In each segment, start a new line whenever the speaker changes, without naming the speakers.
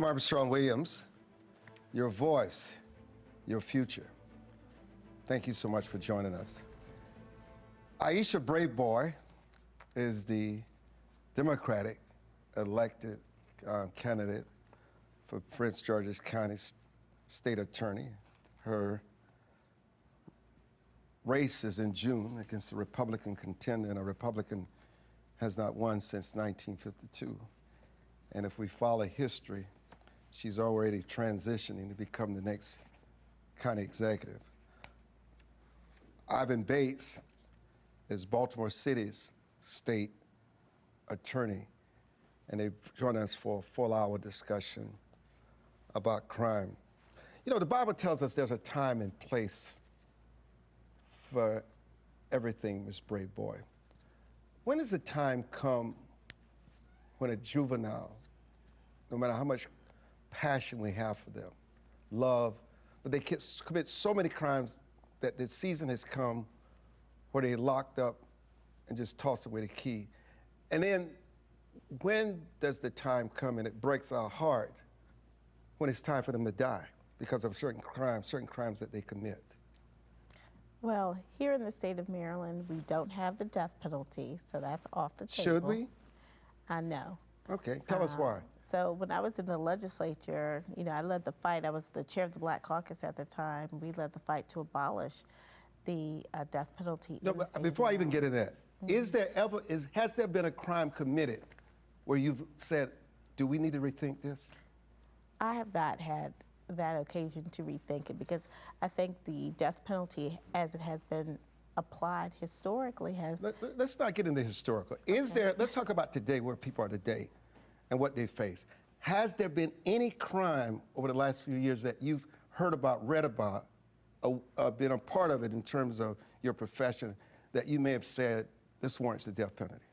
I'm Armstrong Williams, your voice, your future. Thank you so much for joining us. Aisha Braveboy is the Democratic elected candidate for Prince George's County State Attorney. Her race is in June against a Republican contender, and a Republican has not won since 1952. And if we follow history, she's already transitioning to become the next county executive. Ivan Bates is Baltimore City's state attorney, and they joined us for a full-hour discussion about crime. You know, the Bible tells us there's a time and place for everything, Miss Braveboy. When does the time come when a juvenile, no matter how much passion we have for them, love, but they commit so many crimes that the season has come where they're locked up and just toss away the key? And then when does the time come, and it breaks our heart, when it's time for them to die because of certain crimes that they commit?
Well, here in the state of Maryland, we don't have the death penalty, so that's off the table.
Should we?
I know.
Okay, tell us why.
So when I was in the legislature, you know, I led the fight. I was the chair of the Black Caucus at the time. We led the fight to abolish the death penalty.
No, but before I even get into that, has there been a crime committed where you've said, do we need to rethink this?
I have not had that occasion to rethink it, because I think the death penalty, as it has been applied historically, has...
Let's not get into historical. Let's talk about today, where people are today and what they face. Has there been any crime over the last few years that you've heard about, read about, been a part of it in terms of your profession, that you may have said, this warrants the death penalty?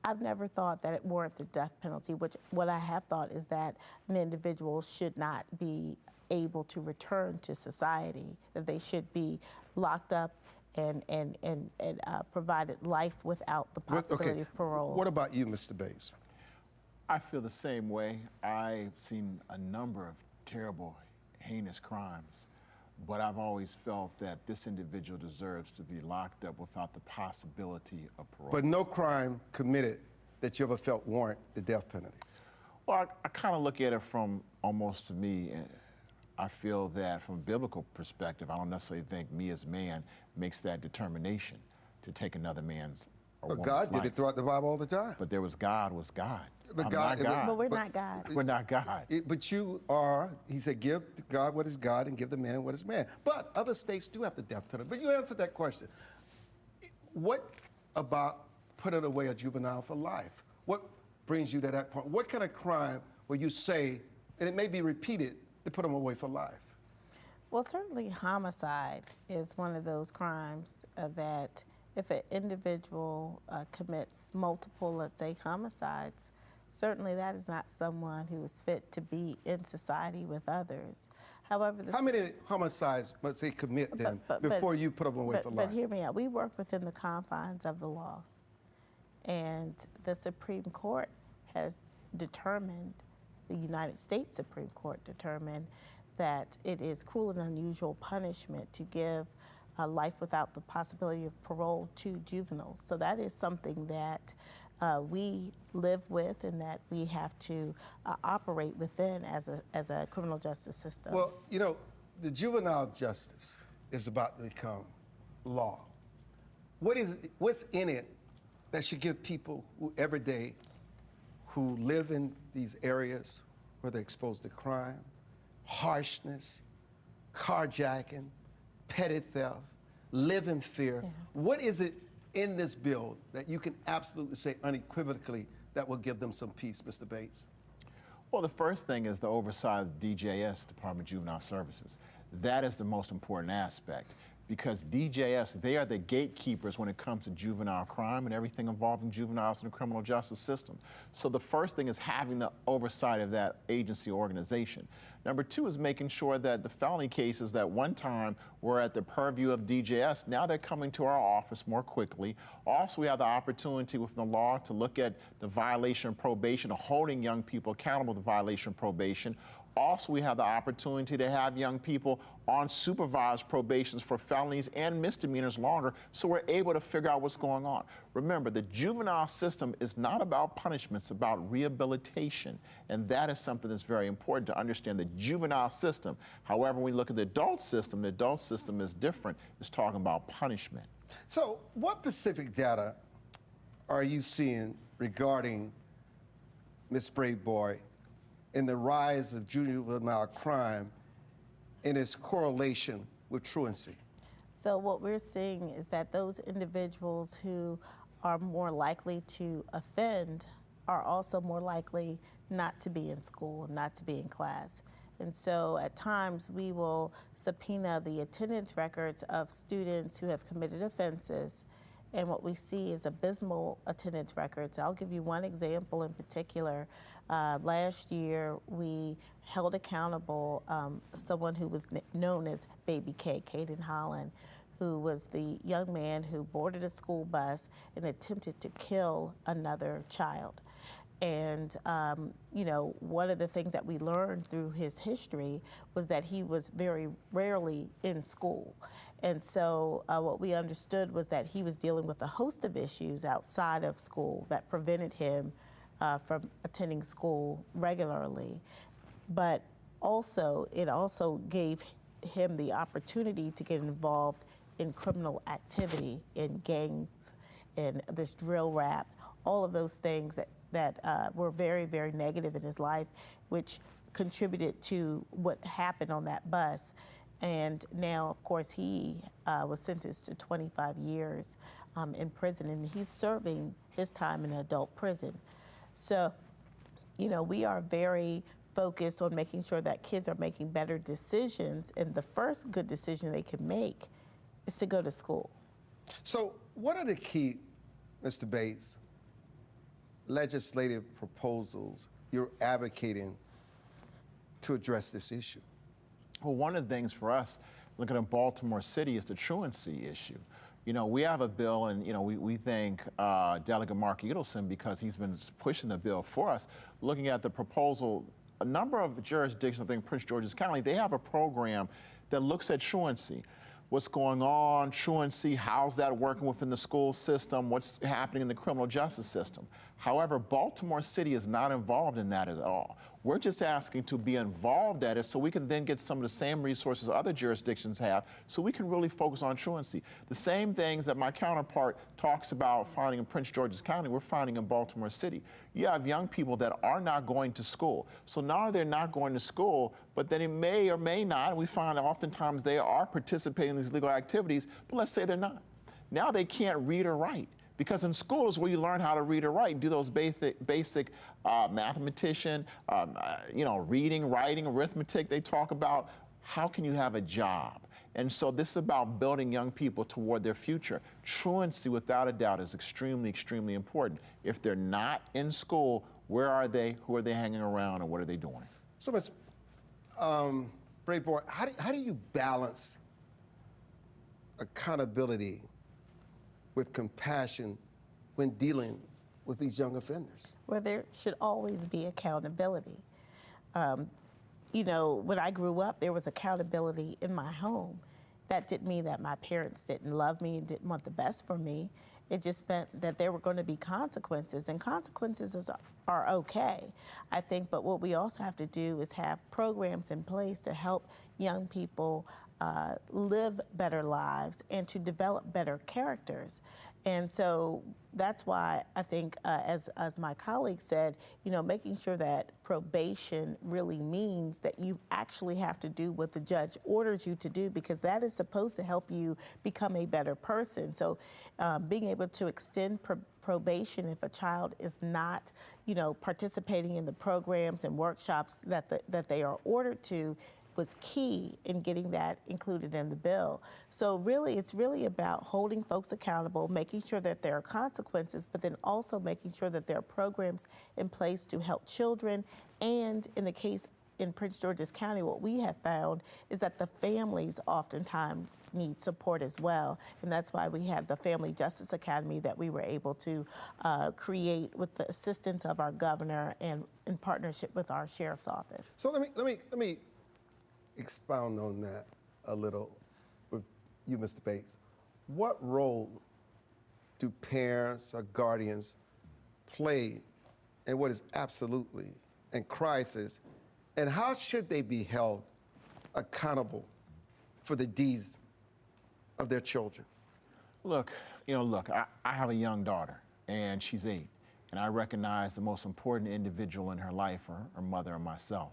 I've never thought that it warrants the death penalty. What I have thought is that an individual should not be able to return to society, that they should be locked up and provided life without the possibility of parole.
What about you, Mr. Bates?
I feel the same way. I've seen a number of terrible, heinous crimes, but I've always felt that this individual deserves to be locked up without the possibility of parole.
But no crime committed that you ever felt warrant the death penalty?
Well, I kind of look at it from almost, to me, I feel that from a biblical perspective, I don't necessarily think me as man makes that determination to take another man's or woman's
God
life.
did it throughout the Bible all the time.
But there was God was God.
But
I'm
God,
not God.
But we're not God.
We're not God.
But you are, he said, give to God what is God and give the man what is man. But other states do have the death penalty. But you answered that question. What about putting away a juvenile for life? What brings you to that point? What kind of crime will you say, and it may be repeated, to put them away for life?
Well, certainly homicide is one of those crimes that if an individual commits multiple, let's say, homicides, certainly that is not someone who is fit to be in society with others. However,
how many homicides must they commit then before you put them away for life?
But hear me out. We work within the confines of the law. And the Supreme Court has determined, the United States Supreme Court determined, that it is cruel and unusual punishment to give life without the possibility of parole to juveniles. So that is something that we live with and that we have to operate within as a criminal justice system.
Well, you know, the juvenile justice is about to become law. What's in it that should give people who every day who live in these areas where they're exposed to crime, harshness, carjacking, petty theft, live in fear? Yeah. What is it in this bill that you can absolutely say unequivocally that will give them some peace, Mr. Bates?
Well, the first thing is the oversight of DJS, Department of Juvenile Services. That is the most important aspect, because DJS, they are the gatekeepers when it comes to juvenile crime and everything involving juveniles in the criminal justice system. So the first thing is having the oversight of that agency organization. Number two is making sure that the felony cases that one time were at the purview of DJS, now they're coming to our office more quickly. Also, we have the opportunity within the law to look at the violation of probation, holding young people accountable to violation of probation. Also, we have the opportunity to have young people on supervised probations for felonies and misdemeanors longer, so we're able to figure out what's going on. Remember, the juvenile system is not about punishment, it's about rehabilitation, and that is something that's very important to understand. The juvenile system, however, when we look at the adult system is different. It's talking about punishment.
So what specific data are you seeing regarding Ms. Braveboy in the rise of juvenile crime and its correlation with truancy?
So what we're seeing is that those individuals who are more likely to offend are also more likely not to be in school, not to be in class. And so at times we will subpoena the attendance records of students who have committed offenses, and what we see is abysmal attendance records. I'll give you one example in particular. Last year, we held accountable someone who was known as Baby K, Caden Holland, who was the young man who boarded a school bus and attempted to kill another child. And, you know, one of the things that we learned through his history was that he was very rarely in school. And so what we understood was that he was dealing with a host of issues outside of school that prevented him from attending school regularly. But also, it also gave him the opportunity to get involved in criminal activity, in gangs, in this drill rap, all of those things that were very, very negative in his life, which contributed to what happened on that bus. And now, of course, he was sentenced to 25 years in prison, and he's serving his time in adult prison. So, you know, we are very focused on making sure that kids are making better decisions, and the first good decision they can make is to go to school.
So what are the key, Mr. Bates, legislative proposals you're advocating to address this issue?
Well, one of the things for us, looking at Baltimore City, is the truancy issue. You know, we have a bill, and, you know, we thank Delegate Mark Edelson because he's been pushing the bill for us. Looking at the proposal, a number of jurisdictions, I think Prince George's County, they have a program that looks at truancy. What's going on, truancy, how's that working within the school system, what's happening in the criminal justice system. However, Baltimore City is not involved in that at all. We're just asking to be involved at it so we can then get some of the same resources other jurisdictions have so we can really focus on truancy. The same things that my counterpart talks about finding in Prince George's County, we're finding in Baltimore City. You have young people that are not going to school. So now they're not going to school, but then it may or may not, we find oftentimes they are participating in these legal activities, but let's say they're not. Now they can't read or write. Because in school is where you learn how to read or write and do those basic mathematician, you know, reading, writing, arithmetic. They talk about how can you have a job. And so this is about building young people toward their future. Truancy, without a doubt, is extremely, extremely important. If they're not in school, where are they? Who are they hanging around, and what are they doing?
So, Ms. Braveboy, how do you balance accountability with compassion when dealing with these young offenders?
Well, there should always be accountability. You know, when I grew up, there was accountability in my home. That didn't mean that my parents didn't love me and didn't want the best for me. It just meant that there were going to be consequences, and consequences are okay, I think. But what we also have to do is have programs in place to help young people live better lives and to develop better characters. And so that's why I think, as my colleague said, you know, making sure that probation really means that you actually have to do what the judge orders you to do, because that is supposed to help you become a better person. So being able to extend probation if a child is not, you know, participating in the programs and workshops that they are ordered to, was key in getting that included in the bill. So really, it's really about holding folks accountable, making sure that there are consequences, but then also making sure that there are programs in place to help children. And in the case in Prince George's County, what we have found is that the families oftentimes need support as well. And that's why we have the Family Justice Academy that we were able to create with the assistance of our governor and in partnership with our sheriff's office.
So let me expound on that a little with you, Mr. Bates. What role do parents or guardians play in what is absolutely in crisis, and how should they be held accountable for the deeds of their children?
Look, I have a young daughter, and she's 8, and I recognize the most important individual in her life are her mother and myself.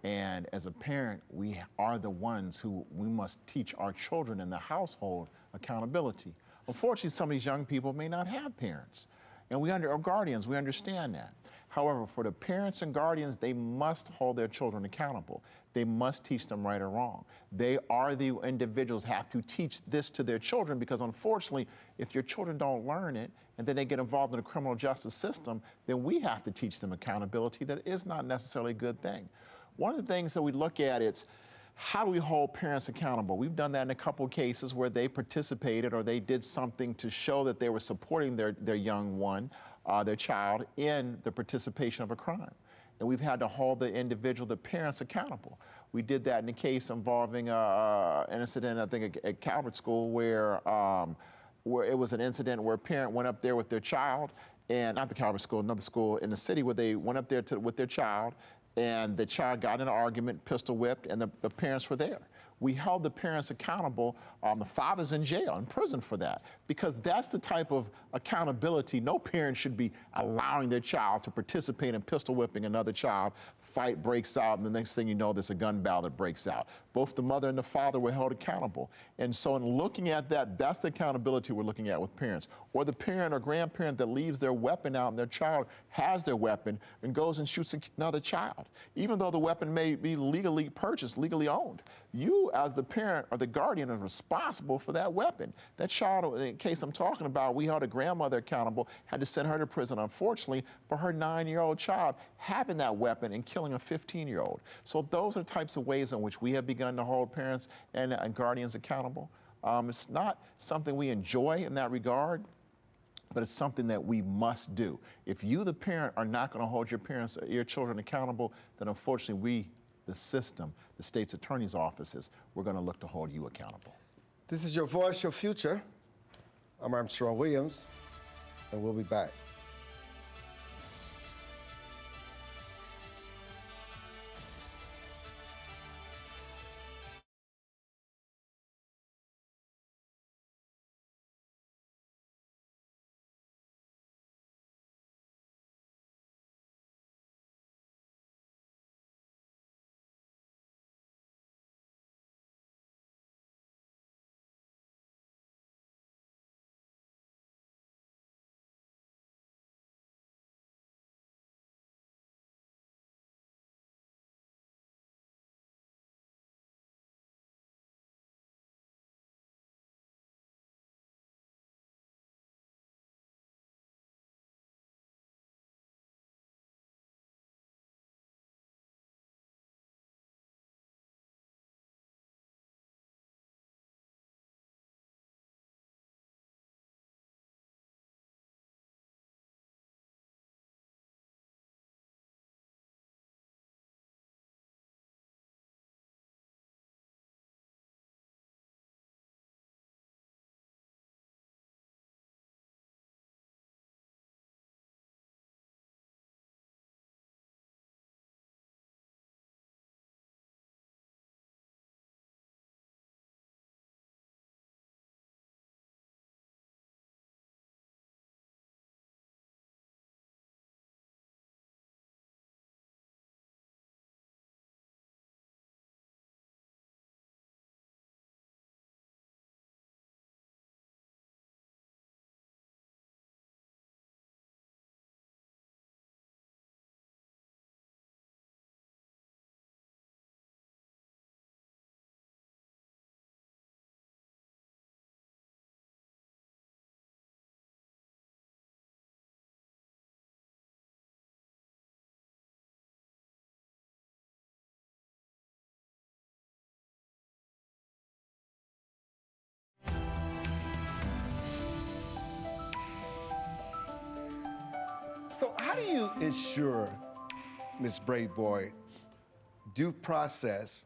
And as a parent, we are the ones who we must teach our children in the household accountability. Unfortunately, some of these young people may not have parents, and or guardians, we understand that. However, for the parents and guardians, they must hold their children accountable. They must teach them right or wrong. They are the individuals who have to teach this to their children, because unfortunately, if your children don't learn it and then they get involved in the criminal justice system, then we have to teach them accountability. That is not necessarily a good thing. One of the things that we look at is, how do we hold parents accountable? We've done that in a couple of cases where they participated or they did something to show that they were supporting their young one, their child, in the participation of a crime. And we've had to hold the individual, the parents, accountable. We did that in a case involving an incident, I think, at Calvert School, where it was an incident where a parent went up there with their child, and not the Calvert School, another school in the city, where they went up there with their child, and the child got in an argument, pistol whipped, and the parents were there. We held the parents accountable. The father's in jail, in prison for that, because that's the type of accountability. No parent should be allowing their child to participate in pistol whipping another child. Fight breaks out, and the next thing you know, there's a gun battle that breaks out. Both the mother and the father were held accountable. And so in looking at that, that's the accountability we're looking at with parents. Or the parent or grandparent that leaves their weapon out and their child has their weapon and goes and shoots another child. Even though the weapon may be legally purchased, legally owned, you as the parent or the guardian are responsible for that weapon. That child, in the case I'm talking about, we held a grandmother accountable, had to send her to prison, unfortunately, for her 9-year-old child having that weapon and killing a 15-year-old. So those are the types of ways in which we have begun to hold parents and guardians accountable. It's not something we enjoy in that regard, but it's something that we must do. If you, the parent, are not going to hold your children accountable, then unfortunately we, the system, the state's attorney's offices, we're going to look to hold you accountable.
This is Your Voice, Your Future. I'm Armstrong Williams, and we'll be back. So how do you ensure, Ms. Braveboy, due process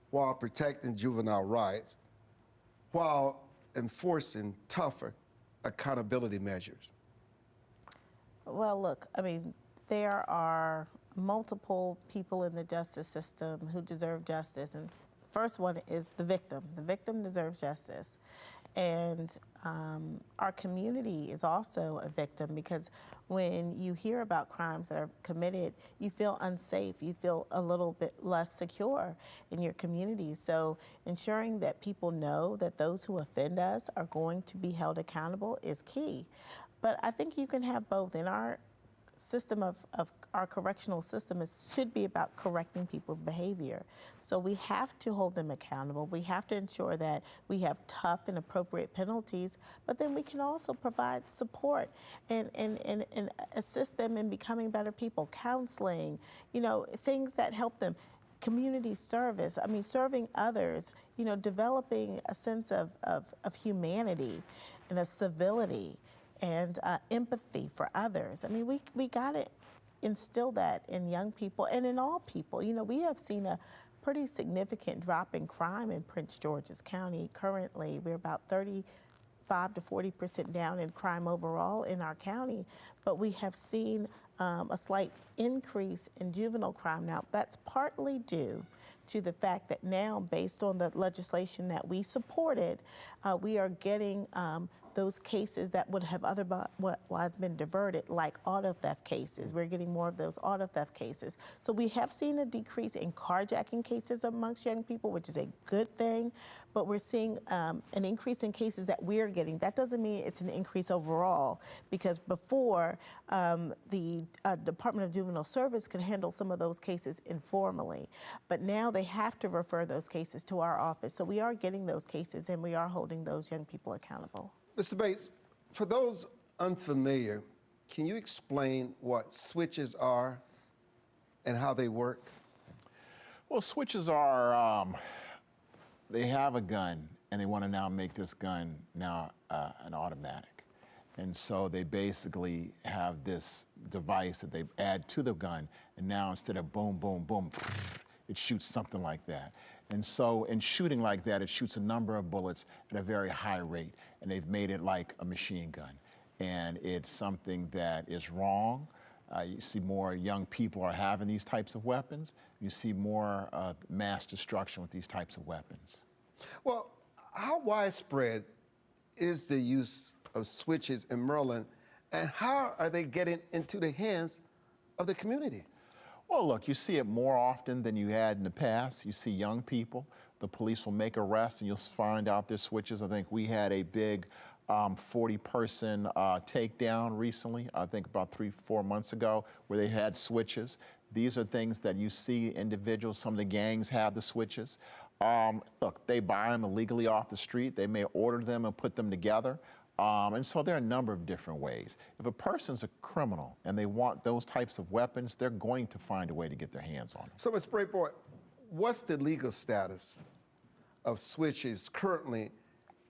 while protecting juvenile rights, while enforcing tougher accountability measures?
Well, look, I mean, there are multiple people in the justice system who deserve justice, and first one is the victim. The victim deserves justice. And our community is also a victim, because when you hear about crimes that are committed, you feel unsafe, you feel a little bit less secure in your community. So ensuring that people know that those who offend us are going to be held accountable is key. But I think you can have both. In our system of our correctional system should be about correcting people's behavior. So we have to hold them accountable. We have to ensure that we have tough and appropriate penalties, but then we can also provide support and assist them in becoming better people, counseling, you know, things that help them. Community service, I mean, serving others, you know, developing a sense of humanity and a civility and empathy for others. I mean, we got to instill that in young people and in all people. You know, we have seen a pretty significant drop in crime in Prince George's County. Currently, we're about 35 to 40% down in crime overall in our county, but we have seen a slight increase in juvenile crime. Now, that's partly due to the fact that now, based on the legislation that we supported, we are getting those cases that would have otherwise been diverted, like auto theft cases. We're getting more of those auto theft cases. So we have seen a decrease in carjacking cases amongst young people, which is a good thing, but we're seeing an increase in cases that we're getting. That doesn't mean it's an increase overall, because before, the Department of Juvenile Service could handle some of those cases informally, but now they have to refer those cases to our office. So we are getting those cases, and we are holding those young people accountable.
Mr. Bates, for those unfamiliar, can you explain what switches are and how they work?
Well, switches are, they have a gun, and they want to now make this gun now an automatic. And so they basically have this device that they add to the gun, and now instead of boom, boom, boom, it shoots something like that. And so in shooting like that, it shoots a number of bullets at a very high rate, and they've made it like a machine gun. And it's something that is wrong. You see more young people are having these types of weapons. You see more mass destruction with these types of weapons.
Well, how widespread is the use of switches in Maryland, and how are they getting into the hands of the community?
Well, look, you see it more often than you had in the past. You see young people. The police will make arrests, and you'll find out their switches. I think we had a big 40-person takedown recently, I think about 3-4 months ago, where they had switches. These are things that you see individuals, some of the gangs have the switches. Look, they buy them illegally off the street. They may order them and put them together. And so there are a number of different ways. If a person's a criminal and they want those types of weapons, they're going to find a way to get their hands on them.
So, Ms. Braveboy, what's the legal status of switches currently,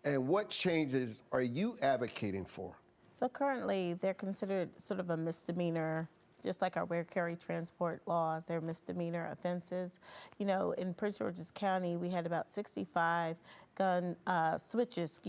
and what changes are you advocating for?
So currently, they're considered sort of a misdemeanor, just like our rare carry transport laws. They're misdemeanor offenses. You know, in Prince George's County, we had about 65 gun switches,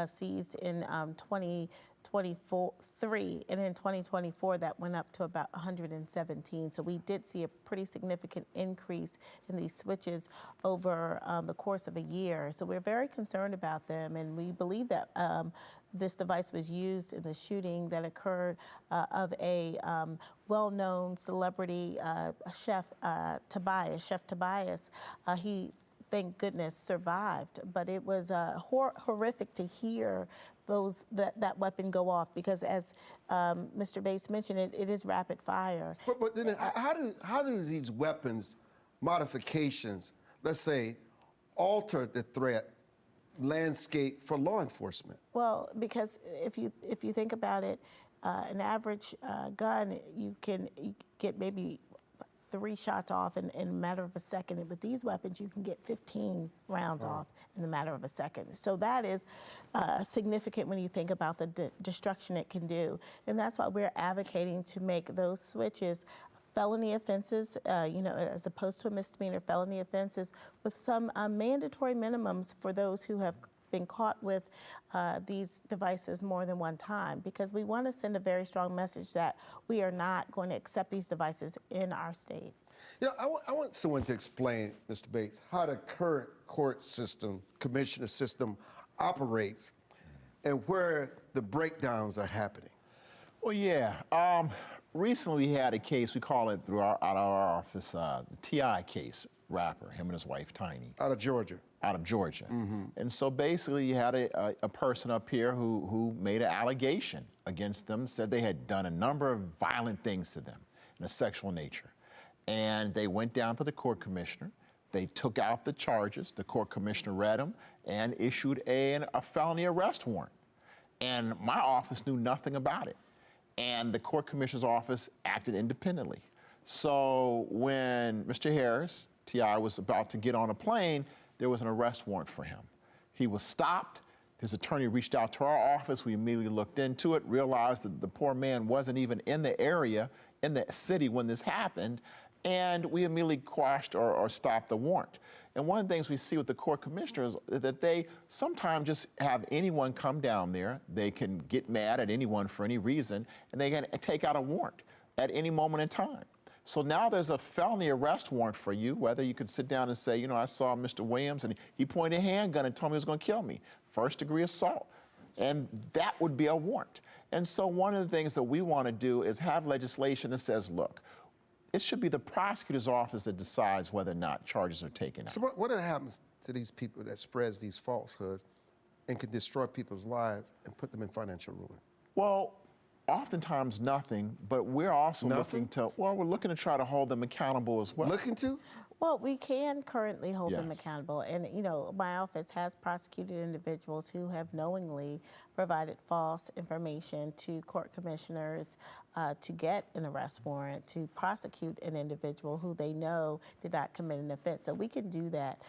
seized in 2023, and in 2024 that went up to about 117. So we did see a pretty significant increase in these switches over the course of a year. So we're very concerned about them, and we believe that this device was used in the shooting that occurred of a well-known celebrity chef, Chef Tobias. He, thank goodness, survived, but it was horrific to hear that weapon go off, because as Mr. Bates mentioned, it is rapid fire.
But then how do these weapons modifications, let's say, alter the threat landscape for law enforcement?
Well, because if you think about it, an average gun, you get maybe 3 shots off in a matter of a second. And with these weapons, you can get 15 rounds off in the matter of a second. So that is significant when you think about the destruction it can do. And that's why we're advocating to make those switches felony offenses, as opposed to a misdemeanor, felony offenses with some mandatory minimums for those who have been caught with these devices more than one time, because we want to send a very strong message that we are not going to accept these devices in our state.
I want someone to explain, Mr. Bates, how the current court system, commissioner system operates and where the breakdowns are happening.
Well, yeah. Recently we had a case, we call it out of our office, the T.I. case, rapper, him and his wife, Tiny.
Out of Georgia.
Out of Georgia. And so basically you had a person up here who made an allegation against them, said they had done a number of violent things to them in a sexual nature. And they went down to the court commissioner. They took out the charges. The court commissioner read them and issued a felony arrest warrant. And my office knew nothing about it. And the court commissioner's office acted independently. So when Mr. Harris, T.I., was about to get on a plane, there was an arrest warrant for him. He was stopped. His attorney reached out to our office. We immediately looked into it, realized that the poor man wasn't even in the area, in the city when this happened, and we immediately quashed or stopped the warrant. And one of the things we see with the court commissioners is that they sometimes just have anyone come down there. They can get mad at anyone for any reason, and they can take out a warrant at any moment in time. So now there's a felony arrest warrant for you, whether you could sit down and say, I saw Mr. Williams and he pointed a handgun and told me he was going to kill me. First-degree assault. And that would be a warrant. And so one of the things that we want to do is have legislation that says, look, it should be the prosecutor's office that decides whether or not charges are taken out.
So what happens to these people that spreads these falsehoods and can destroy people's lives and put them in financial ruin?
Well, oftentimes nothing, but we're also looking to try to hold them accountable as well.
Looking to?
Well, we can currently hold them
Yes.
accountable. And, my office has prosecuted individuals who have knowingly provided false information to court commissioners to get an arrest warrant, to prosecute an individual who they know did not commit an offense. So we can do that.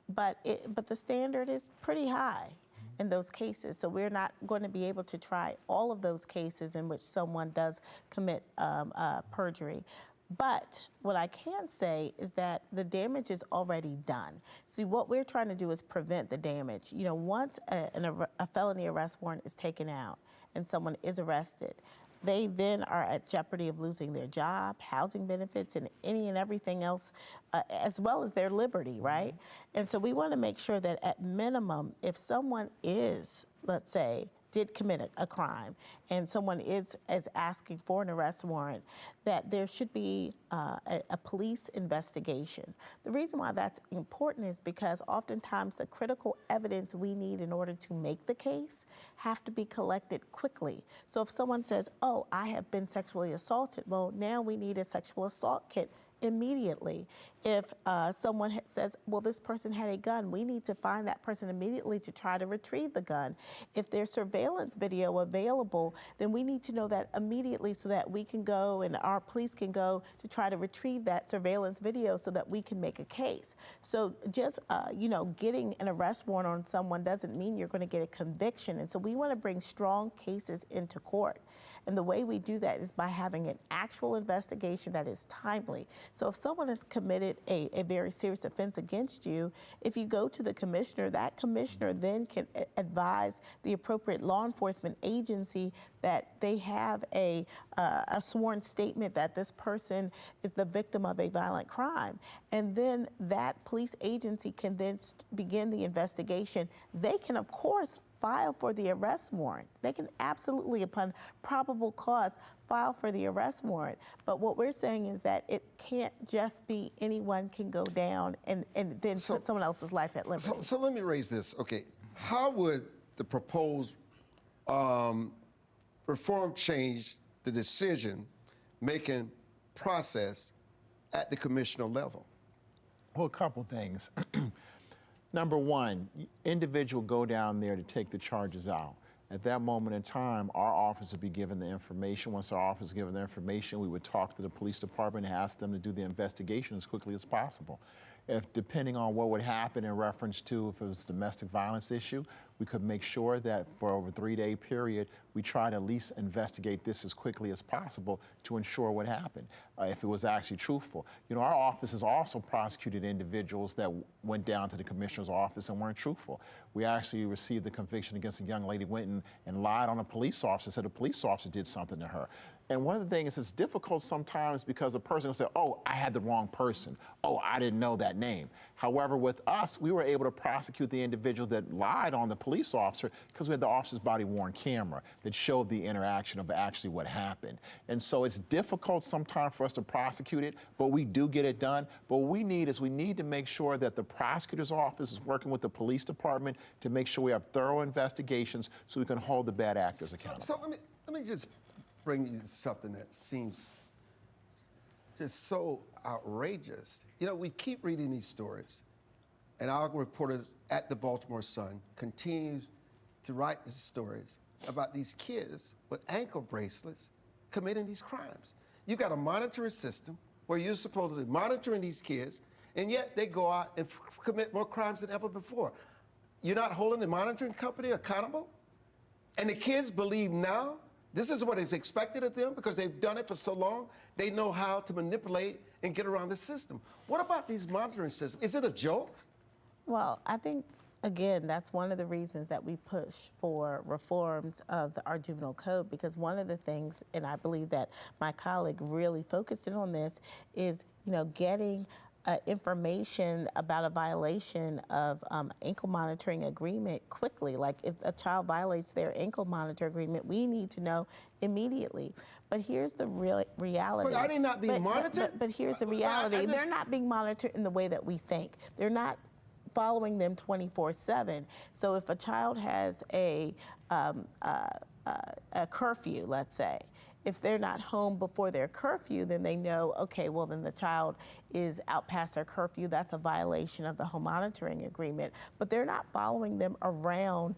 But the standard is pretty high in those cases. So we're not going to be able to try all of those cases in which someone does commit perjury. But what I can say is that the damage is already done. See, what we're trying to do is prevent the damage. Once a felony arrest warrant is taken out and someone is arrested, they then are at jeopardy of losing their job, housing benefits, and any and everything else, as well as their liberty, right? And so we want to make sure that at minimum, if someone is, let's say, did commit a crime and someone is asking for an arrest warrant, that there should be a police investigation. The reason why that's important is because oftentimes the critical evidence we need in order to make the case have to be collected quickly. So if someone says, oh, I have been sexually assaulted, well, now we need a sexual assault kit immediately. If someone says, well, this person had a gun, we need to find that person immediately to try to retrieve the gun. If there's surveillance video available, then we need to know that immediately so that we can go and our police can go to try to retrieve that surveillance video so that we can make a case. So just, getting an arrest warrant on someone doesn't mean you're going to get a conviction. And so we want to bring strong cases into court. And the way we do that is by having an actual investigation that is timely. So if someone has committed a very serious offense against you, if you go to the commissioner, that commissioner then can advise the appropriate law enforcement agency that they have a sworn statement that this person is the victim of a violent crime. And then that police agency can then begin the investigation. They can, of course, file for the arrest warrant. They can absolutely, upon probable cause, file for the arrest warrant. But what we're saying is that it can't just be anyone can go down and then put someone else's life at liberty.
So let me raise this. Okay, how would the proposed reform change the decision-making process at the commissioner level?
Well, a couple things. Number one, individual go down there to take the charges out. At that moment in time, our office would be given the information. Once our office is given the information, we would talk to the police department and ask them to do the investigation as quickly as possible. If, depending on what would happen in reference to if it was a domestic violence issue, we could make sure that for over a 3-day period, we try to at least investigate this as quickly as possible to ensure what happened, if it was actually truthful. You know, our office has also prosecuted individuals that went down to the commissioner's office and weren't truthful. We actually received the conviction against a young lady, went and lied on a police officer, said a police officer did something to her. And one of the things, it's difficult sometimes because a person will say, oh, I had the wrong person. Oh, I didn't know that name. However, with us, we were able to prosecute the individual that lied on the police officer because we had the officer's body-worn camera that showed the interaction of actually what happened. And so it's difficult sometimes for us to prosecute it, but we do get it done. But what we need is we need to make sure that the prosecutor's office is working with the police department to make sure we have thorough investigations so we can hold the bad actors accountable.
So let me just bring you something that seems just so outrageous. You know, we keep reading these stories, and our reporters at the Baltimore Sun continue to write these stories about these kids with ankle bracelets committing these crimes. You got a monitoring system where you're supposedly monitoring these kids, and yet they go out and commit more crimes than ever before. You're not holding the monitoring company accountable? And the kids believe now this is what is expected of them because they've done it for so long. They know how to manipulate and get around the system. What about these monitoring systems? Is it a joke?
Well, I think, again, that's one of the reasons that we push for reforms of our juvenile code, because one of the things, and I believe that my colleague really focused in on this, is, you know, getting information about a violation of ankle monitoring agreement quickly. Like if a child violates their ankle monitor agreement, we need to know immediately. But here's the real reality.
But are they not being monitored?
But here's the reality. They're not being monitored in the way that we think. They're not following them 24/7. So if a child has a curfew, let's say, if they're not home before their curfew, then they know, okay, well, then the child is out past their curfew. That's a violation of the home monitoring agreement. But they're not following them around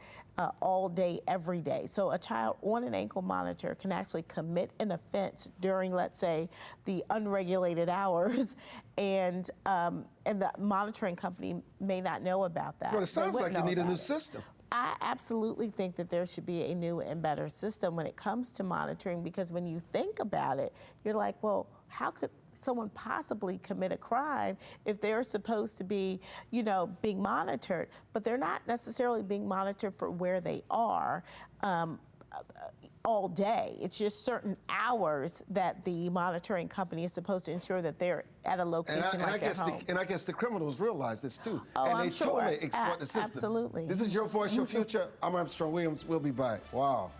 all day, every day. So a child on an ankle monitor can actually commit an offense during, let's say, the unregulated hours, and the monitoring company may not know about that.
Well, it sounds like you need a new system.
I absolutely think that there should be a new and better system when it comes to monitoring, because when you think about it, you're like, well, how could someone possibly commit a crime if they're supposed to be, you know, being monitored, but they're not necessarily being monitored for where they are all day. It's just certain hours that the monitoring company is supposed to ensure that they're at a location like their home.
And I guess the criminals realize this too.
Oh,
and
I'm
they
sure.
totally exploit the system.
Absolutely.
This is Your Voice, Your Future. I'm Armstrong Williams. We'll be back. Wow.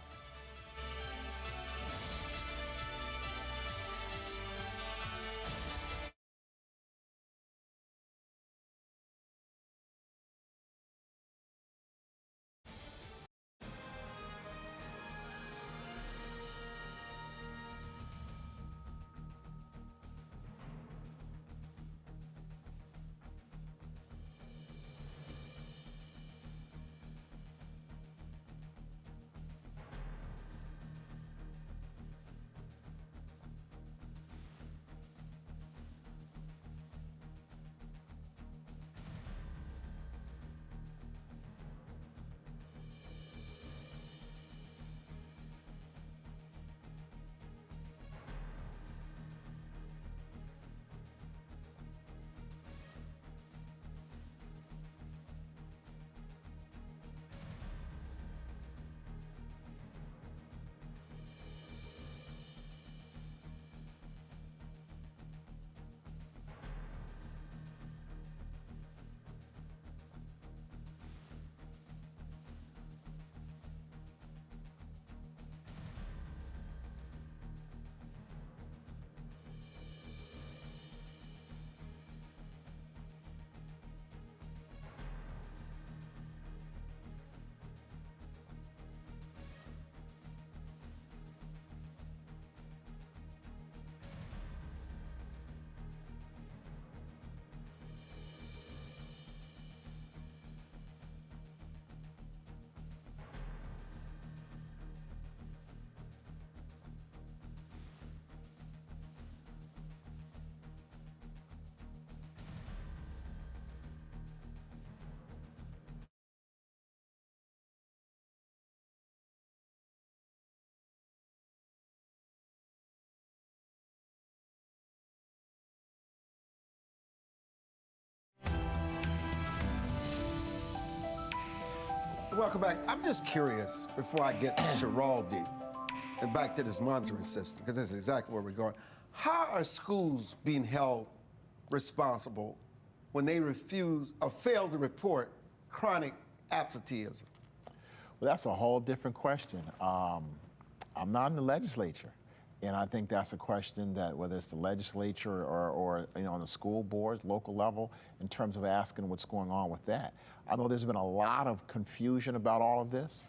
Welcome back. I'm just curious, before I get to Giraldi and back to this monitoring system, because that's exactly where we're going. How are schools being held responsible when they refuse or fail to report chronic absenteeism?
Well, that's a whole different question. I'm not in the legislature, and I think that's a question that whether it's the legislature or on the school board, local level, in terms of asking what's going on with that. I know there's been a lot of confusion about all of this.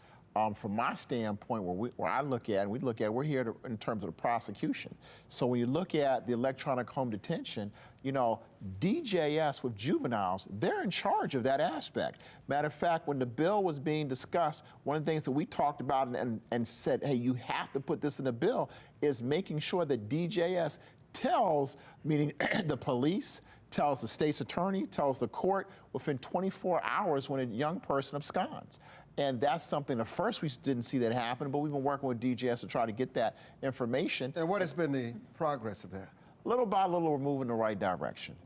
From my standpoint, where I look at, and we're here in terms of the prosecution. So when you look at the electronic home detention, DJS with juveniles, they're in charge of that aspect. Matter of fact, when the bill was being discussed, one of the things that we talked about and said, hey, you have to put this in the bill, is making sure that DJS tells, meaning the police, tells the state's attorney, tells the court within 24 hours when a young person absconds. And that's something, at first we didn't see that happen, but we've been working with DJS to try to get that information.
And what has been the progress of that?
Little by little, we're moving in the right direction.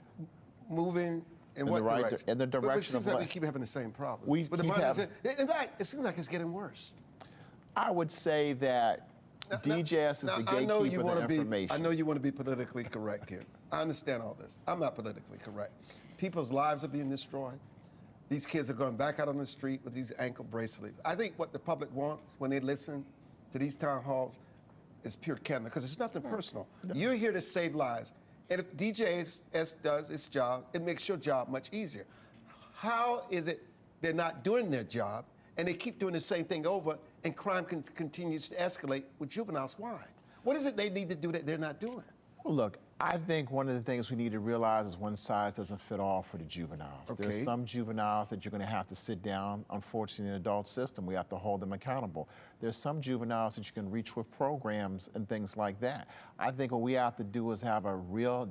Moving in what direction?
In the direction
but it seems
of
like we keep having the same problems.
We
but
keep having,
in fact, it seems like it's getting worse.
I would say that DJS is the gatekeeper of the information.
I know you want to be politically correct here. I understand all this. I'm not politically correct. People's lives are being destroyed. These kids are going back out on the street with these ankle bracelets. I think what the public wants when they listen to these town halls is pure candor, because it's nothing personal. You're here to save lives. And if DJS does its job, it makes your job much easier. How is it they're not doing their job and they keep doing the same thing over and crime continues to escalate with juveniles? Why? What is it they need to do that they're not doing?
Well, look, I think one of the things we need to realize is one size doesn't fit all for the juveniles.
Okay.
There's some juveniles that you're going to have to sit down. Unfortunately, in the adult system, we have to hold them accountable. There's some juveniles that you can reach with programs and things like that. I think what we have to do is have a real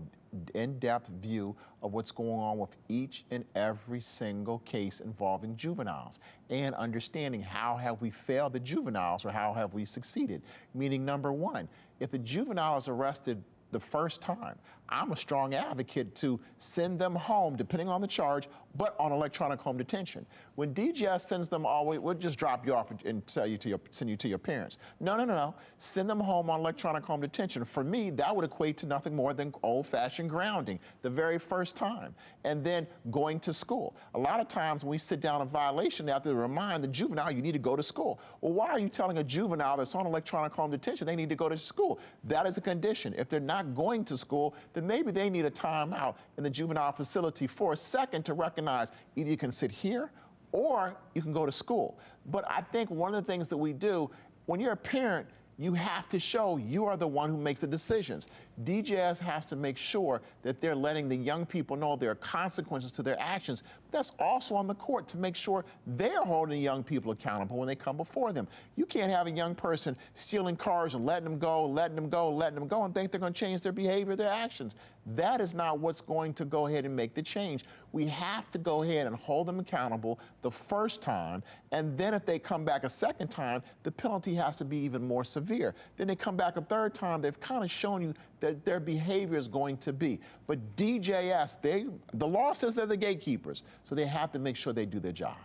in-depth view of what's going on with each and every single case involving juveniles, and understanding how have we failed the juveniles or how have we succeeded. Meaning, number one, if a juvenile is arrested the first time, I'm a strong advocate to send them home, depending on the charge, but on electronic home detention. When DJS sends them all, we'll just drop you off and send you to your parents. No. Send them home on electronic home detention. For me, that would equate to nothing more than old-fashioned grounding the very first time, and then going to school. A lot of times when we sit down in violation, they have to remind the juvenile, you need to go to school. Well, why are you telling a juvenile that's on electronic home detention they need to go to school? That is a condition. If they're not going to school, then maybe they need a timeout in the juvenile facility for a second to recognize either you can sit here or you can go to school. But I think one of the things that we do, when you're a parent, you have to show you are the one who makes the decisions. DJS has to make sure that they're letting the young people know there are consequences to their actions. That's also on the court to make sure they're holding young people accountable when they come before them. You can't have a young person stealing cars and letting them go, and think they're going to change their behavior, their actions. That is not what's going to go ahead and make the change. We have to go ahead and hold them accountable the first time, and then if they come back a second time, the penalty has to be even more severe. Then they come back a third time, they've kind of shown you that their behavior is going to be. But DJS, the law says they're the gatekeepers, so they have to make sure they do their job.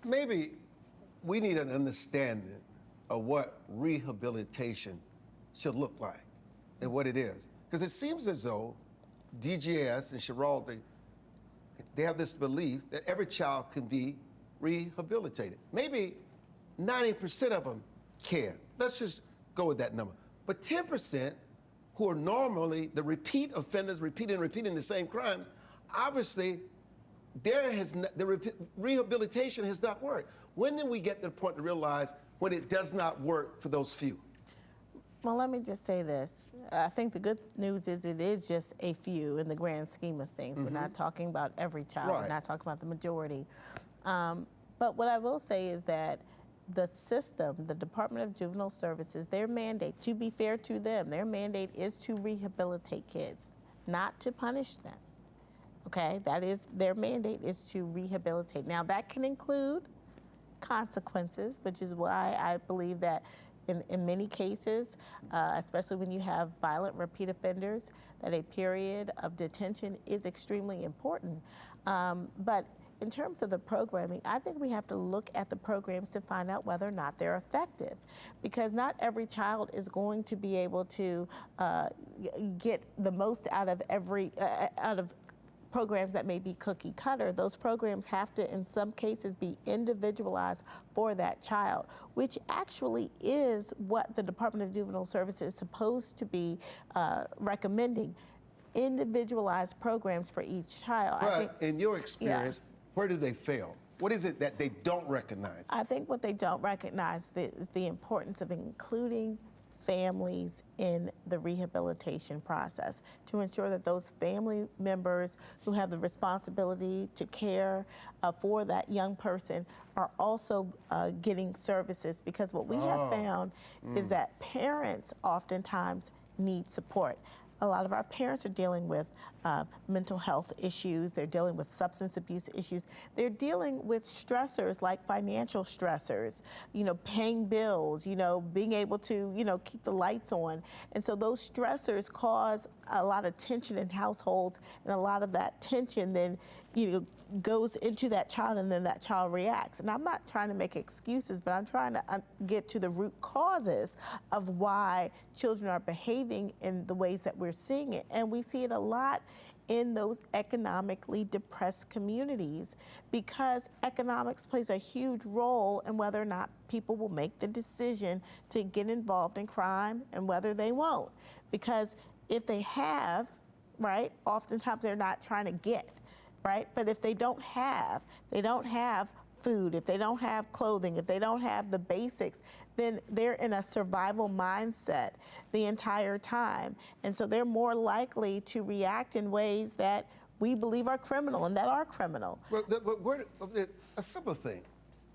Maybe we need an understanding of what rehabilitation should look like and what it is. Because it seems as though DJS and Giraldi, they have this belief that every child can be rehabilitated. Maybe 90% of them can. Let's just go with that number. But 10% who are normally the repeat offenders, repeating the same crimes, obviously the rehabilitation has not worked. When did we get to the point to realize when it does not work for those few?
Well, let me just say this. I think the good news is it is just a few in the grand scheme of things. We're not talking about every child.
Right.
We're not talking about the majority. But what I will say is that the system, the Department of Juvenile Services, their mandate, to be fair to them, their mandate is to rehabilitate kids, not to punish them. Okay, that is, their mandate is to rehabilitate. Now that can include consequences, which is why I believe that in many cases, especially when you have violent repeat offenders, that a period of detention is extremely important. But in terms of the programming, I think we have to look at the programs to find out whether or not they're effective, because not every child is going to be able to get the most out of programs that may be cookie cutter. Those programs have to, in some cases, be individualized for that child, which actually is what the Department of Juvenile Services is supposed to be recommending. Individualized programs for each child.
But in your experience, where do they fail? What is it that they don't recognize?
I think what they don't recognize is the importance of including families in the rehabilitation process to ensure that those family members who have the responsibility to care for that young person are also getting services, because what we have found is that parents oftentimes need support. A lot of our parents are dealing with mental health issues. They're dealing with substance abuse issues. They're dealing with stressors like financial stressors, paying bills, being able to, keep the lights on. And so those stressors cause a lot of tension in households, and a lot of that tension then, goes into that child, and then that child reacts. And I'm not trying to make excuses, but I'm trying to get to the root causes of why children are behaving in the ways that we're seeing it. And we see it a lot in those economically depressed communities, because economics plays a huge role in whether or not people will make the decision to get involved in crime and whether they won't. Because if they have, right, oftentimes they're not trying to get, right? But if they don't have food, if they don't have clothing, if they don't have the basics, then they're in a survival mindset the entire time. And so they're more likely to react in ways that we believe are criminal and that are criminal.
But a simple thing,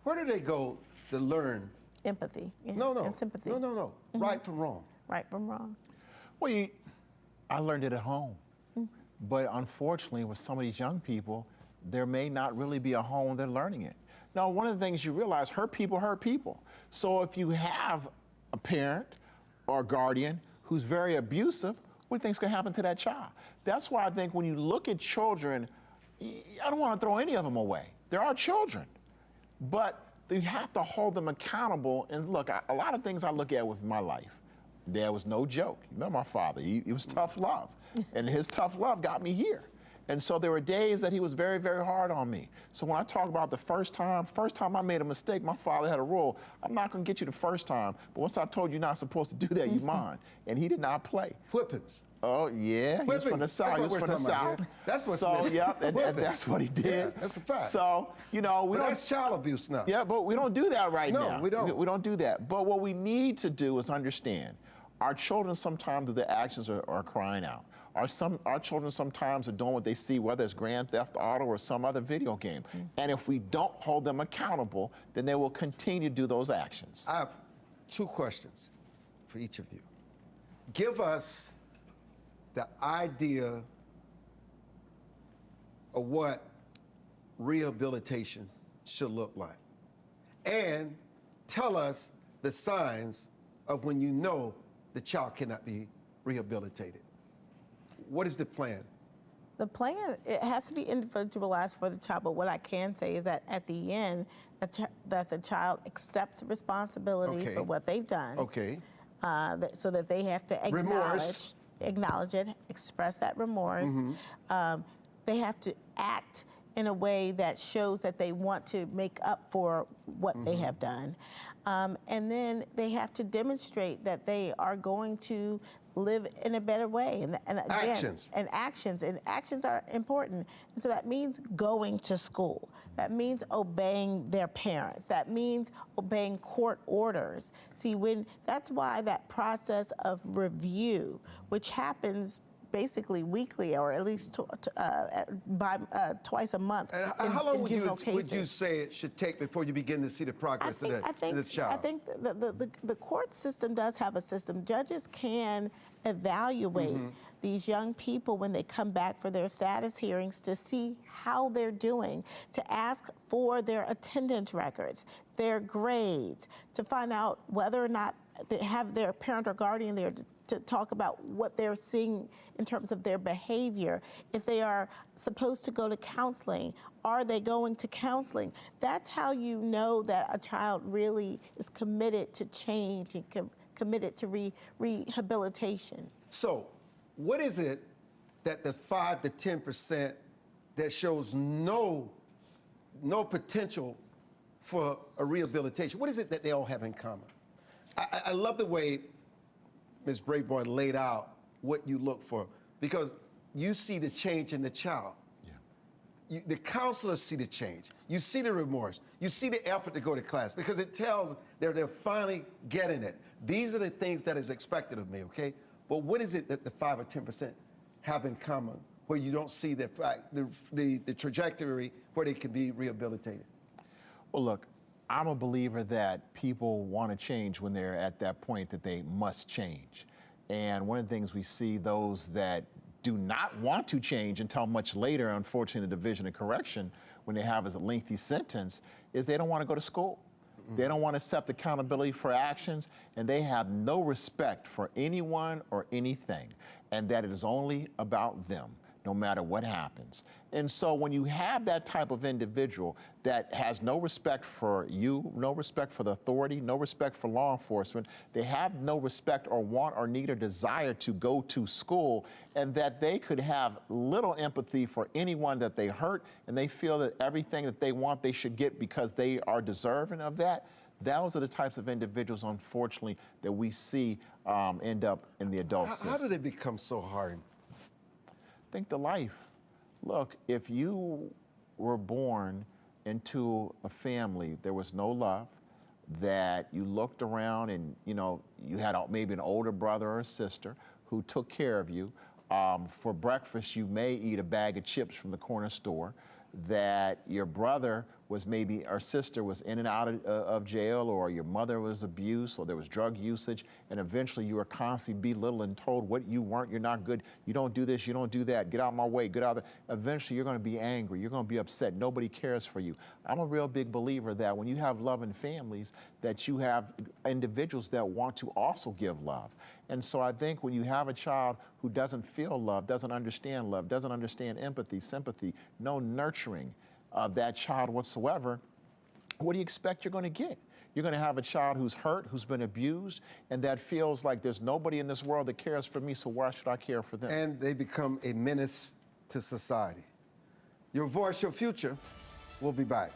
where do they go to learn?
Empathy. Yeah,
No.
And sympathy.
No. Mm-hmm. Right from wrong.
Right from wrong.
Well, I learned it at home. But unfortunately, with some of these young people, there may not really be a home where they're learning it. Now, one of the things you realize, hurt people. So if you have a parent or a guardian who's very abusive, what do you think is going to happen to that child? That's why I think when you look at children, I don't want to throw any of them away. There are children, but you have to hold them accountable. And look, a lot of things I look at with my life, there was no joke. You remember my father, he was tough love. And his tough love got me here. And so there were days that he was very, very hard on me. So when I talk about the first time I made a mistake, my father had a rule. I'm not going to get you the first time, but once I've told you you're not supposed to do that, you mind. And he did not play.
Whippings.
Oh, yeah. He was from the South.
He was from the South. That's what's
so, yeah, and that's what he did.
Yeah, that's a fact.
So,
that's child abuse now.
Yeah, but we don't do that now.
No, we don't.
We don't do that. But what we need to do is understand, our children sometimes, their actions are crying out. Our children sometimes are doing what they see, whether it's Grand Theft Auto or some other video game. And if we don't hold them accountable, then they will continue to do those actions.
I have 2 questions for each of you. Give us the idea of what rehabilitation should look like. And tell us the signs of when you know the child cannot be rehabilitated. What is the plan?
The plan, it has to be individualized for the child, but what I can say is that at the end, that the child accepts responsibility for what they've done.
Okay.
So that they have to acknowledge it, express that remorse. They have to act in a way that shows that they want to make up for what they have done. And then they have to demonstrate that they are going to live in a better way. And again, actions are important. And so that means going to school. That means obeying their parents. That means obeying court orders. See, that's why that process of review, which happens basically weekly, or at least twice a month.
And how long would you say it should take before you begin to see the progress of this child?
I think the court system does have a system. Judges can evaluate these young people when they come back for their status hearings to see how they're doing, to ask for their attendance records, their grades, to find out whether or not they have their parent or guardian there to talk about what they're seeing in terms of their behavior. If they are supposed to go to counseling, are they going to counseling? That's how you know that a child really is committed to change and committed to rehabilitation.
So, what is it that the 5 to 10% that shows no potential for a rehabilitation, what is it that they all have in common? I love the way Ms. Braveboy laid out what you look for, because you see the change in the child. The counselors see the change. You see the remorse. You see the effort to go to class, because it tells they're finally getting it. These are the things that is expected of me, okay? But what is it that the 5 or 10% have in common where you don't see the trajectory where they can be rehabilitated?
Well, look, I'm a believer that people want to change when they're at that point that they must change. And one of the things we see, those that do not want to change until much later, unfortunately, in the Division of Correction, when they have a lengthy sentence, is they don't want to go to school. They don't want to accept accountability for actions, and they have no respect for anyone or anything, and that it is only about them, no matter what happens. And so when you have that type of individual that has no respect for you, no respect for the authority, no respect for law enforcement, they have no respect or want or need or desire to go to school, and that they could have little empathy for anyone that they hurt, and they feel that everything that they want they should get because they are deserving of that. Those are the types of individuals, unfortunately, that we see end up in the adult system.
How do they become so hardened?
Think the life. Look, if you were born into a family, there was no love, that you looked around and, you had maybe an older brother or sister who took care of you. For breakfast, you may eat a bag of chips from the corner store, that your brother was maybe, or sister was in and out of jail, or your mother was abused, or there was drug usage, and eventually you were constantly belittled and told what you weren't, you're not good, you don't do this, you don't do that, get out of my way, get out of there. Eventually you're gonna be angry, you're gonna be upset, nobody cares for you. I'm a real big believer that when you have loving families, that you have individuals that want to also give love. And so I think when you have a child who doesn't feel love, doesn't understand empathy, sympathy, no nurturing of that child whatsoever, what do you expect you're going to get? You're going to have a child who's hurt, who's been abused, and that feels like there's nobody in this world that cares for me, so why should I care for them?
And they become a menace to society. Your voice, your future. We'll be back.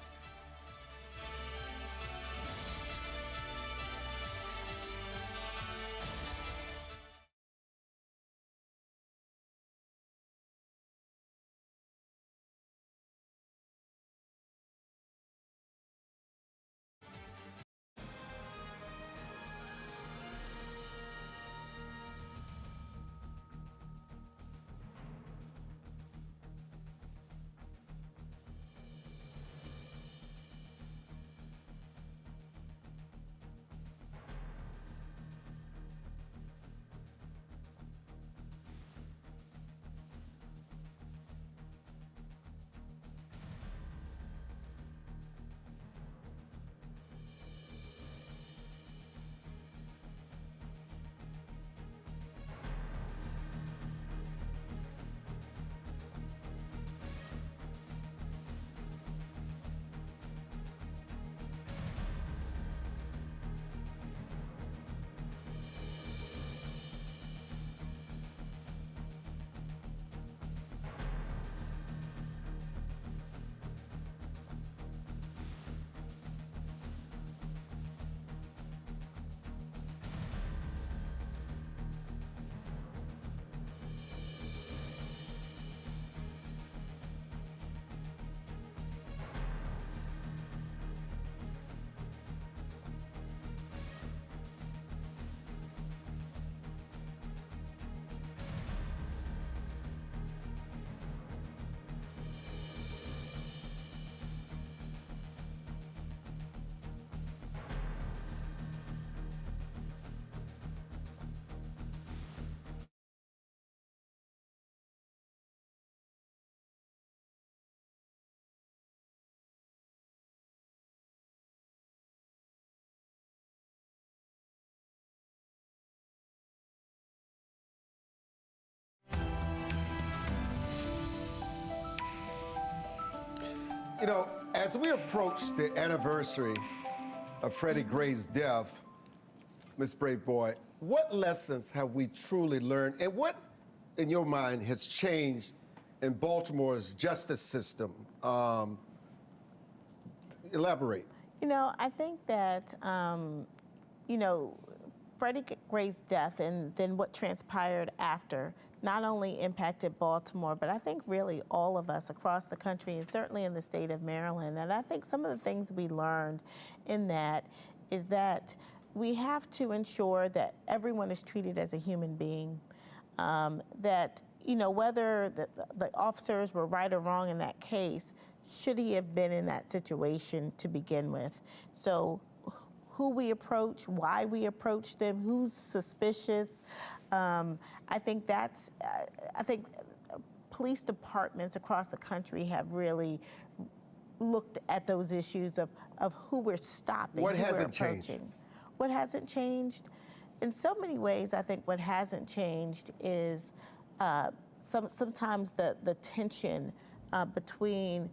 You know, as we approach the anniversary of Freddie Gray's death, Ms. Braveboy, what lessons have we truly learned, and what, in your mind, has changed in Baltimore's justice system? Elaborate.
You know, I think that, you know, Freddie Gray's death and then what transpired after not only impacted Baltimore, but I think really all of us across the country and certainly in the state of Maryland. And I think some of the things we learned in that is that we have to ensure that everyone is treated as a human being, that, you know, whether the officers were right or wrong in that case, should he have been in that situation to begin with? So who we approach, why we approach them, who's suspicious. I think that's, I think police departments across the country have really looked at those issues of who we're stopping,
What
who we're
hasn't changed?
approaching. What hasn't changed? In so many ways, I think what hasn't changed is sometimes the tension between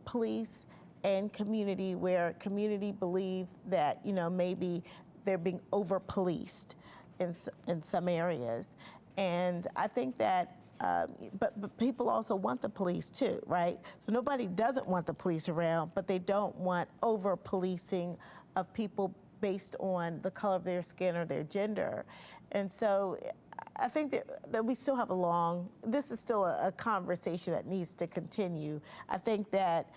police and community, where community believe that, you know, maybe they're being over-policed in some areas. And I think that, but people also want the police too, right? So nobody doesn't want the police around, but they don't want over-policing of people based on the color of their skin or their gender. And so I think that we still have this is still a conversation that needs to continue. I think that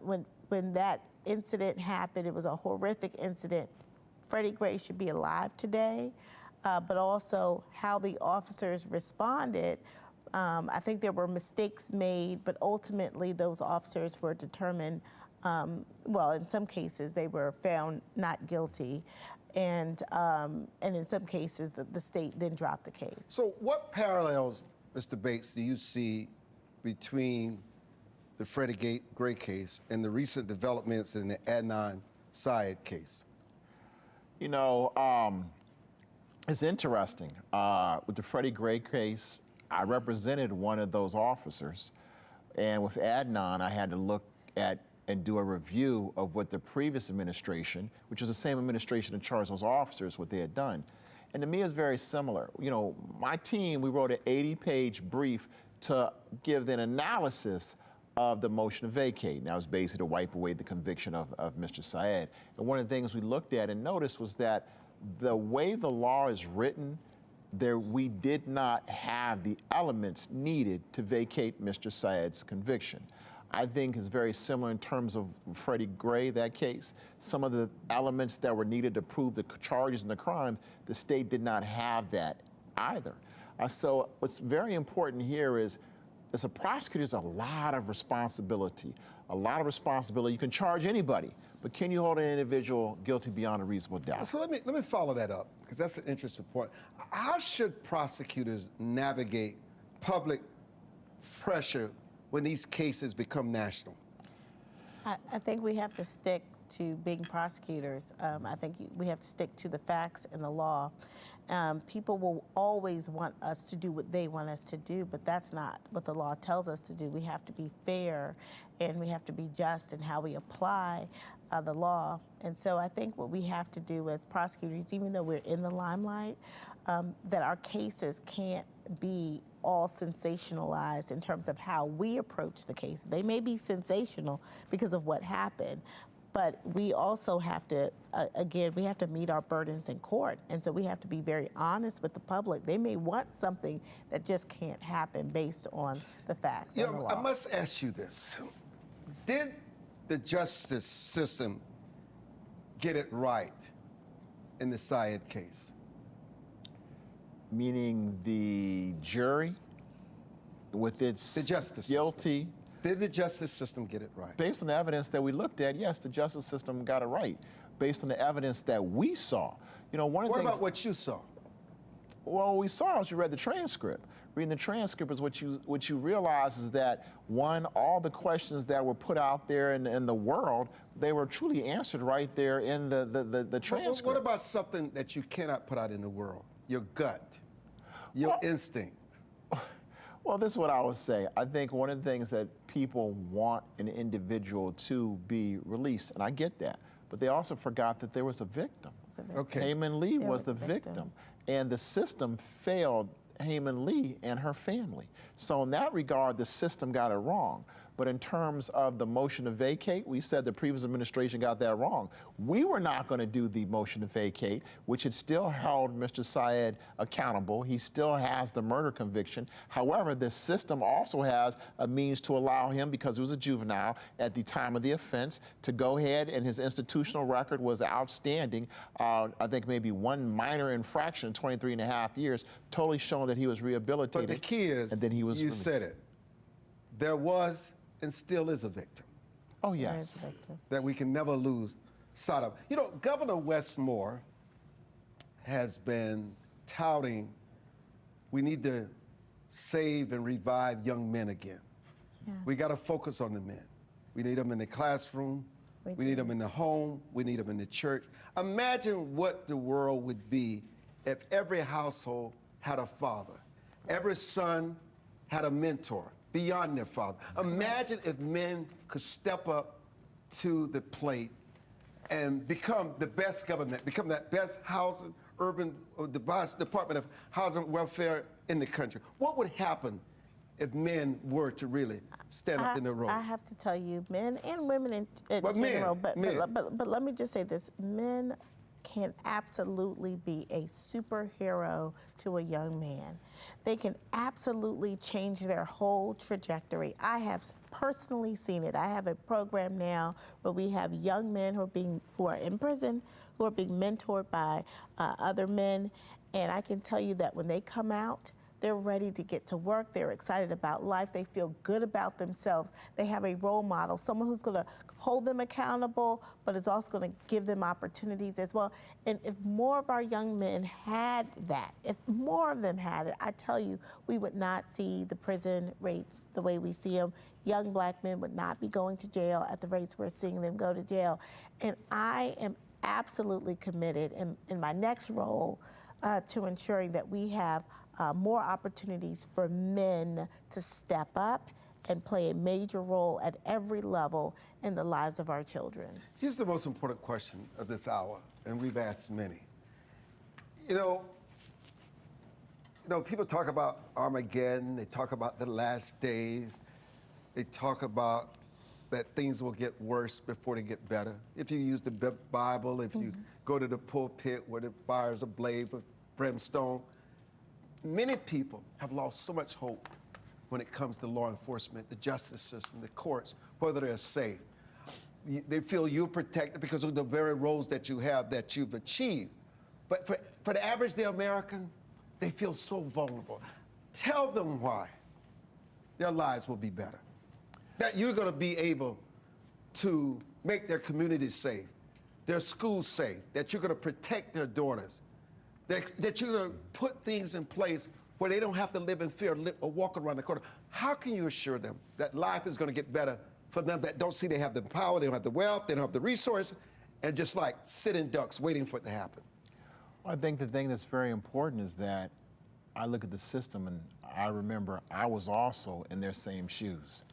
when that incident happened, it was a horrific incident. Freddie Gray should be alive today, but also how the officers responded. I think there were mistakes made, but ultimately those officers were determined, well, in some cases they were found not guilty. And in some cases, the state then dropped the case.
So what parallels, Mr. Bates, do you see between the Freddie Gray case and the recent developments in the Adnan Syed case?
You know, it's interesting. With the Freddie Gray case, I represented one of those officers. And with Adnan, I had to look at and do a review of what the previous administration, which was the same administration in charge of those officers, what they had done. And to me, it's very similar. You know, my team, we wrote an 80-page brief to give an analysis of the motion to vacate. And that was basically to wipe away the conviction of Mr. Syed. And one of the things we looked at and noticed was that the way the law is written, we did not have the elements needed to vacate Mr. Syed's conviction. I think is very similar in terms of Freddie Gray, that case. Some of the elements that were needed to prove the charges and the crime, the state did not have that either. So what's very important here is, as a prosecutor, there's a lot of responsibility. A lot of responsibility. You can charge anybody, but can you hold an individual guilty beyond a reasonable doubt?
So let me follow that up, because that's an interesting point. How should prosecutors navigate public pressure when these cases become national?
I think we have to stick to being prosecutors. I think we have to stick to the facts and the law. People will always want us to do what they want us to do, but that's not what the law tells us to do. We have to be fair, and we have to be just in how we apply the law. And so I think what we have to do as prosecutors, even though we're in the limelight, that our cases can't be all sensationalized in terms of how we approach the case. They may be sensational because of what happened, but we also have to, again, we have to meet our burdens in court. And so we have to be very honest with the public. They may want something that just can't happen based on the facts and the law.
I must ask you this. Did the justice system get it right in the Syed case?
Meaning the jury, with its
The justice
guilty.
system. Did the justice system get it right?
Based on the evidence that we looked at, yes, the justice system got it right. Based on the evidence that we saw. You know, one of the things.
What about what you saw?
Well, we saw as you read the transcript. Reading the transcript is what you realize is that, one, all the questions that were put out there in the world, they were truly answered right there in the transcript.
What about something that you cannot put out in the world? Your gut, your instinct.
Well, this is what I would say. I think one of the things that people want an individual to be released, and I get that, but they also forgot that there was a victim.
Okay.
Heyman Lee
There
was the victim, and the system failed Heyman Lee and her family. So in that regard, the system got it wrong. But in terms of the motion to vacate, we said the previous administration got that wrong. We were not going to do the motion to vacate, which had still held Mr. Syed accountable. He still has the murder conviction. However, the system also has a means to allow him, because he was a juvenile at the time of the offense, to go ahead, and his institutional record was outstanding. I think maybe one minor infraction, 23 and a half years, totally showing that he was rehabilitated.
But the key is,
and then he was
you
released.
said it, there was and still is a victim
Oh,
There
yes.
is a victim.
that we can never lose sight of. You know, Governor Westmore has been touting we need to save and revive young men again.
Yeah.
We got to focus on the men. We need them in the classroom.
We
We need
do.
them in the home. We need them in the church. Imagine what the world would be if every household had a father, every son had a mentor beyond their father. Imagine if men could step up to the plate and become the best government, become that best housing, urban, or the best Department of Housing and Welfare in the country. What would happen if men were to really stand up in the role?
I have to tell you, men and women in
But men,
general,
men.
but let me just say this: men can absolutely be a superhero to a young man. They can absolutely change their whole trajectory. I have personally seen it. I have a program now where we have young men who are in prison, who are being mentored by other men, and I can tell you that when they come out, they're ready to get to work. They're excited about life. They feel good about themselves. They have a role model, someone who's going to hold them accountable, but is also going to give them opportunities as well. And if more of our young men had that, if more of them had it, I tell you, we would not see the prison rates the way we see them. Young black men would not be going to jail at the rates we're seeing them go to jail. And I am absolutely committed in my next role to ensuring that we have more opportunities for men to step up and play a major role at every level in the lives of our children.
Here's the most important question of this hour, and we've asked many. You know, people talk about Armageddon, they talk about the last days, they talk about that things will get worse before they get better. If you use the Bible, if you go to the pulpit where the fire's ablaze with brimstone, many people have lost so much hope when it comes to law enforcement, the justice system, the courts, whether they're safe. They feel you're protected because of the very roles that you have, that you've achieved. But for the average day American, they feel so vulnerable. Tell them why their lives will be better. That you're going to be able to make their communities safe, their schools safe, that you're going to protect their daughters, that you're going to put things in place where they don't have to live in fear or walk around the corner. How can you assure them that life is going to get better for them that don't see they have the power, they don't have the wealth, they don't have the resources, and just like sitting ducks waiting for it to happen?
I think the thing that's very important is that I look at the system and I remember I was also in their same shoes.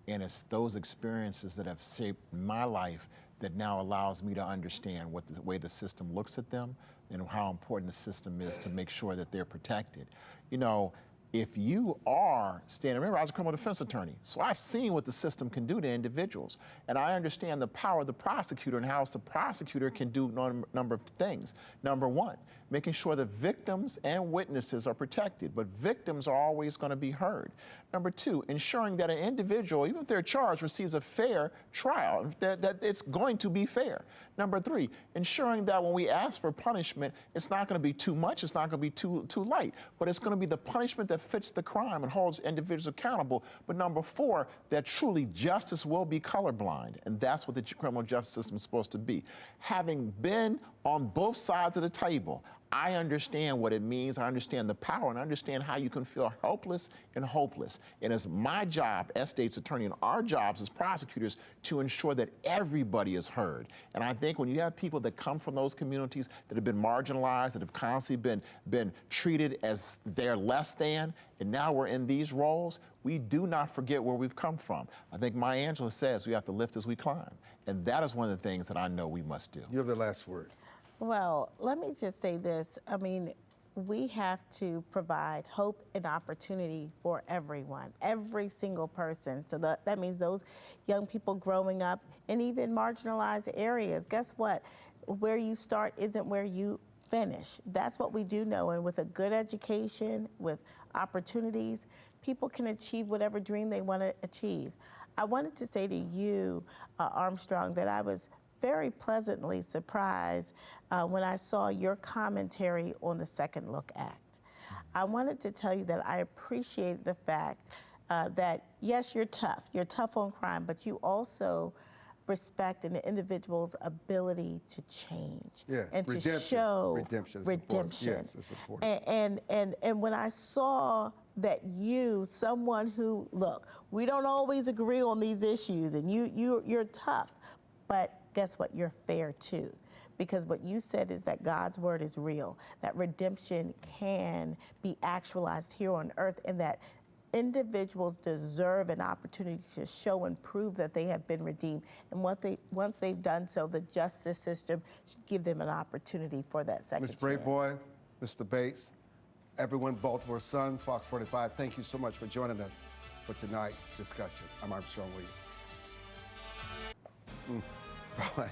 And it's those experiences that have shaped my life that now allows me to understand what the way the system looks at them and how important the system is to make sure that they're protected. You know, if you are standing, remember I was a criminal defense attorney, so I've seen what the system can do to individuals. And I understand the power of the prosecutor and how the prosecutor can do a number of things. Number one, making sure that victims and witnesses are protected, but victims are always going to be heard. Number two, ensuring that an individual, even if they're charged, receives a fair trial, that it's going to be fair. Number three, ensuring that when we ask for punishment, it's not going to be too much, it's not going to be too light, but it's going to be the punishment that fits the crime and holds individuals accountable. But number four, that truly justice will be colorblind, and that's what the criminal justice system is supposed to be. Having been on both sides of the table, I understand what it means. I understand the power, and I understand how you can feel helpless and hopeless. And it's my job as state's attorney and our jobs as prosecutors to ensure that everybody is heard. And I think when you have people that come from those communities that have been marginalized, that have constantly been treated as they're less than, and now we're in these roles, we do not forget where we've come from. I think Maya Angelou says we have to lift as we climb. And that is one of the things that I know we must do.
You have the last word.
Well, let me just say this. I mean, we have to provide hope and opportunity for everyone, every single person. So that means those young people growing up in even marginalized areas. Guess what? Where you start isn't where you finish. That's what we do know. And with a good education, with opportunities, people can achieve whatever dream they want to achieve. I wanted to say to you, Armstrong, that I was very pleasantly surprised when I saw your commentary on the Second Look Act. I wanted to tell you that I appreciate the fact that, yes, you're tough on crime, but you also respect an individual's ability to change,
yes,
and
redemption.
to show
redemption. Yes, it's important.
And when I saw that someone who, look, we don't always agree on these issues, and you're tough, but guess what? You're fair too. Because what you said is that God's word is real, that redemption can be actualized here on earth, and that individuals deserve an opportunity to show and prove that they have been redeemed. And once they've done so, the justice system should give them an opportunity for that second
Ms.
chance.
Braveboy, Mr. Bates, everyone, Baltimore Sun, Fox 45, thank you so much for joining us for tonight's discussion. I'm Armstrong Williams. Bye.